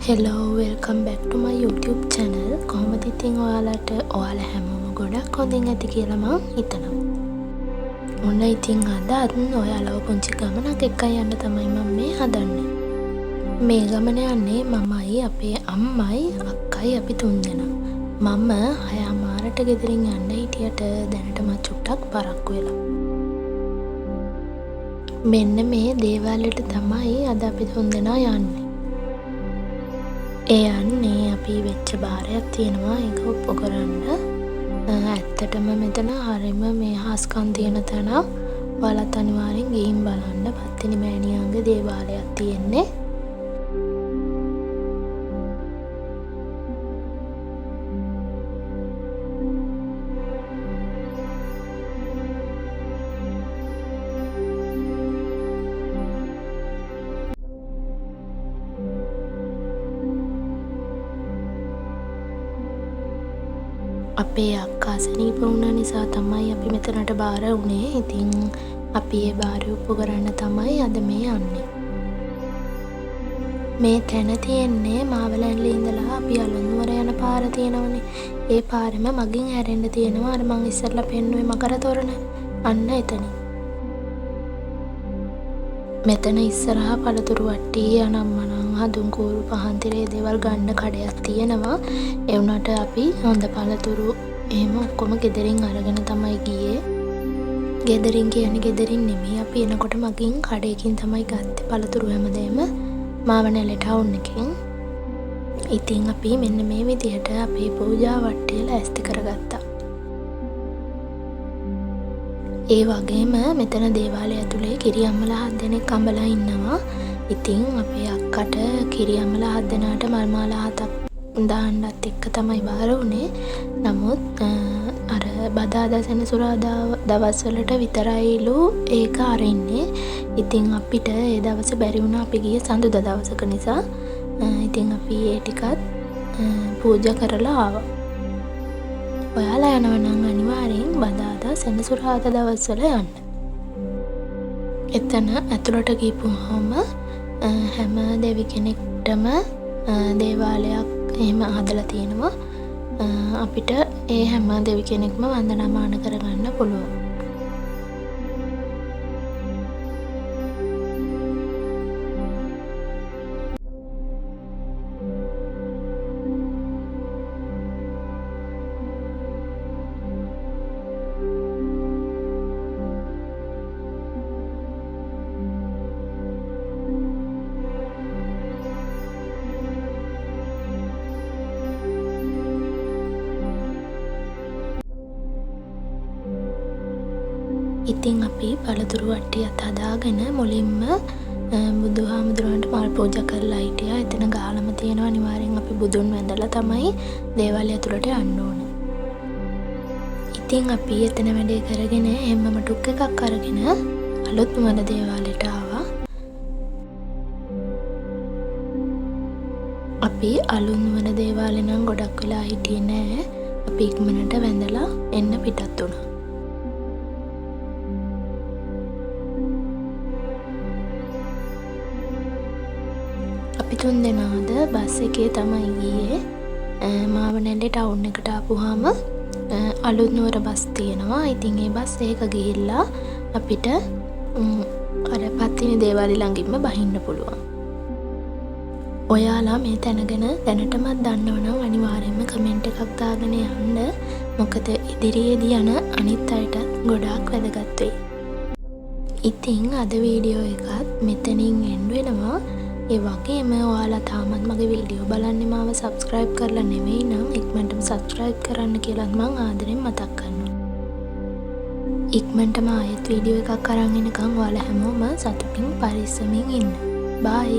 Hello, welcome back to my YouTube channel. කොහොමද ඉතින් ඔයාලා හැමෝම ගොඩක් හොඳින් ඇති කියලා මම හිතනවා. ඔන්න ඉතින් අද ඔයාලව පුංචි ගමනක් එක්කයි යන්න තමයි මම මේ හදන්නේ. මේ ගමන යන්නේ මමයි, අපේ අම්මයි, අක්කයි අපි තුන්දෙනා. මම 6:00ට ගෙදරින් යන්න හිටියට දැනටම චුට්ටක් පරක්කු වෙලා. මෙන්න මේ දේවල්වලට තමයි අද අපි තුන්දෙනා යන්නේ. ඒ යන්නේ අපි වෙච්ච බාරයක් තියෙනවා, ඒක ඔප්පු කරන්න. ඇත්තටම මෙතන හරිම මේ හාස්කම් තියෙන තැන. ඔයාලත් අනිවාර්යෙන් ගිහින් බලන්න. පත්තිනි මෑණියන්ගේ දේවාලයක් තියෙන්නේ. අපේ අක්කා සනීප වුණ නිසා තමයි අපි මෙතනට බාර වුණේ. ඉතින් අපි ඒ බාරය ඔප්පු කරන්න තමයි අද මේ යන්නේ. මේ තැන තියෙන්නේ මාවලැන්ලේ ඉඳලා අපි අලුන්වර යන පාර තියෙනවනේ. ඒ පාරෙම මගින් හැරෙන්න තියෙනවා. අර මං ඉස්සරලා පෙන්නුවේ මකර තොරණ. අන්න එතන. මෙතන ඉස්සරහා පළතුරු වට්ටි අනම්මනම් හඳුන් කූරු පහන් තිරේ දේවල් ගන්න කඩයක් තියෙනවා. ඒ වුණාට අපි හොඳ පළතුරු එහෙම ඔක්කොම ගෙදරින් අරගෙන තමයි ගියේ. ගෙදරින් කියන්නේ ගෙදරින් නෙමෙයි, අපි එනකොට මගින් කඩේකින් තමයි ගත්තේ පළතුරු හැමදේම මාවනැලේ ටවුන් එකෙන්. ඉතින් අපි මෙන්න මේ විදිහට අපේ පූජා වට්ටිය ලෑස්ති කරගත්තා. ඒ වගේම මෙතන දේවාලය ඇතුලේ කිරියම්මලා 7 දෙනෙක් අඹලා ඉන්නවා. ඉතින් අපේ අක්කට කිරියම්මලා 7 දෙනාට මල් මාලා 7ක් දාන්නත් එක්ක තමයි බාර වුණේ. නමුත් අර බදාදා සෙනසුරාදා දවස්වලට විතරයිලු ඒක අරින්නේ. ඉතින් අපිට ඒ දවස් බැරි වුණා, අපි ගියේ සඳුදා දවසක නිසා. ඉතින් අපි ඒ ටිකත් පූජා කරලා ආවා. ඔයාලා යනවා නම් අනිවාර්යෙන් බදාදා සෙනසුරාදා දවස්වල යන්න. එතන ඇතුළට ගිහුවම හැම දෙවි කෙනෙක්ටම දේවාලයක් එහෙම හදලා තියෙනවා. අපිට ඒ හැම දෙවි කෙනෙක්ම වන්දනාමාන කරගන්න පුළුවන්. ඉතින් අපි පළතුරු වට්ටියත් හදාගෙන මුලින්ම බුදුහාමුදුරුවන්ට මල් පූජා කරලා හිටියා. එතන ගාලම තියෙනවා. අනිවාර්යෙන් අපි බුදුන් වැඳලා තමයි දේවාලය ඇතුළට යන්න ඕන. ඉතින් අපි එතන වැඩේ කරගෙන හැමම ටුක් එකක් අරගෙන අලුත්මල දේවාලයට ආවා. අපි අලුත්මල දේවාලේ නම් ගොඩක් වෙලා හිටියේ නෑ. අපි ඉක්මනට වැඳලා එන්න පිටත් වුණා. අපි තුන් දෙනාද බස් එකේ තමයි ගියේ. මාවනැල්ලේ ටවුන් එකට ආපුවාම අලුත්නුවර බස් තියෙනවා. ඉතින් ඒ බස් එක ගිහිල්ලා අපිට අර පත්තිනි දේවාලේ ළඟින්ම බහින්න පුළුවන්. ඔයාලා මේ තැන ගැන දැනටමත් දන්නවනම් අනිවාර්යයෙන්ම කමෙන්ට් එකක් දාගෙන යන්න. මොකද ඉදිරියේදී යන අනිත් අයටත් ගොඩාක් වැදගත් වෙයි. ඉතින් අද වීඩියෝ එකත් මෙතනින් එන්ඩ් වෙනවා. ඒ වගේම ඔයාලා තාමත් මගේ වීඩියෝ බලන්නේ මාව සබ්ස්ක්‍රයිබ් කරලා නෙවෙයි නම් ඉක්මනටම සබ්ස්ක්‍රයිබ් කරන්න කියලා මම ආදරෙන් මතක් කරනවා. ඉක්මනටම ආයෙත් වීඩියෝ එකක් අරන් එනකම් ඔයාලා හැමෝම සතුටින් පරිස්සමින් ඉන්න. බයි.